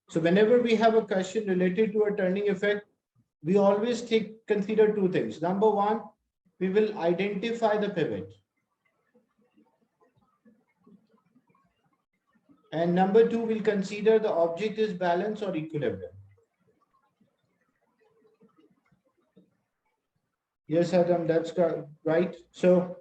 So whenever we have a question related to a turning effect, we always consider two things. Number one, we will identify the pivot. And number two, we'll consider the object is balance or equilibrium. Yes, Adam, that's right. So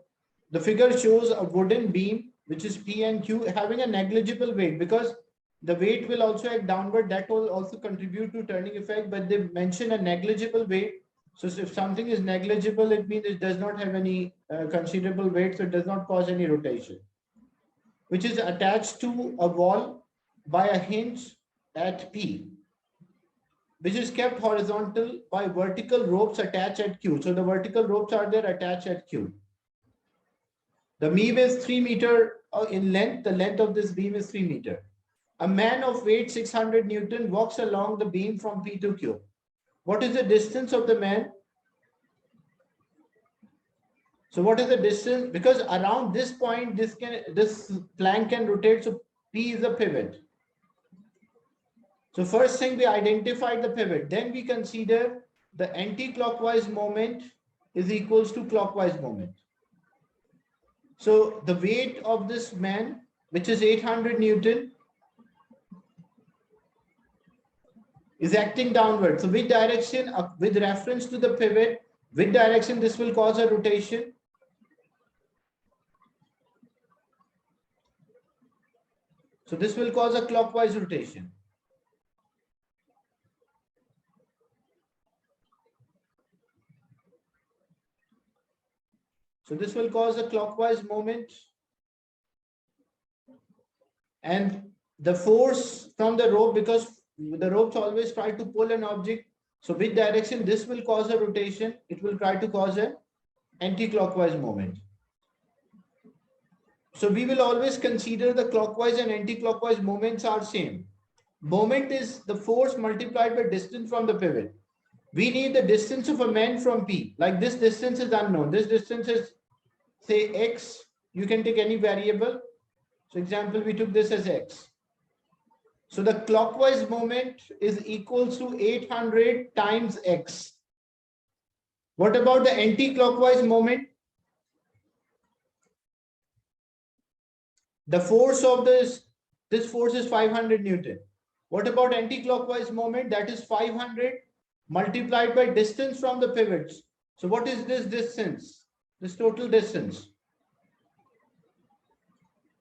the figure shows a wooden beam, which is P and Q, having a negligible weight, because the weight will also act downward. That will also contribute to turning effect, but they mention a negligible weight. So if something is negligible, it means it does not have any considerable weight, so it does not cause any rotation, which is attached to a wall by a hinge at P, which is kept horizontal by vertical ropes attached at Q. So the vertical ropes are there attached at Q. The beam is 3 meters in length. The length of this beam is 3 meters. A man of weight 600 Newton walks along the beam from P to Q. What is the distance of the man? So what is the distance? Because around this point, this plank can rotate. So P is a pivot. So first thing, we identified the pivot. Then we consider the anti-clockwise moment is equals to clockwise moment. So the weight of this man, which is 800 Newton, is acting downward. So which direction, with reference to the pivot, which direction this will cause a rotation? So this will cause a clockwise rotation. So this will cause a clockwise moment. And the force from the rope, because the ropes always try to pull an object. So which direction this will cause a rotation? It will try to cause an anti-clockwise moment. So we will always consider the clockwise and anti-clockwise moments are same. Moment is the force multiplied by distance from the pivot. We need the distance of a man from P. Like this distance is unknown. This distance is, say, X. You can take any variable. So example, we took this as X. So the clockwise moment is equals to 800 times X. What about the anti-clockwise moment? The force of this force is 500 Newton. What about anti-clockwise moment? That is 500 multiplied by distance from the pivots. So what is this distance? This total distance.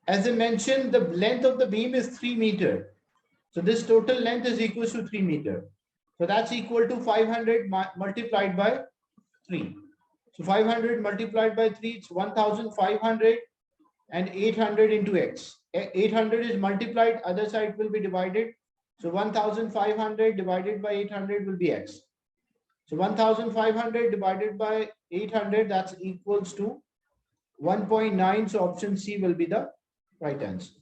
As I mentioned, the length of the beam is 3 meters. So this total length is equal to 3 meters. So that's equal to 500 multiplied by 3. So 500 multiplied by 3, it's 1,500 and 800 into X. 800 is multiplied, other side will be divided. So 1,500 divided by 800 will be X. So 1,500 divided by 800, that's equals to 1.9. So option C will be the right answer.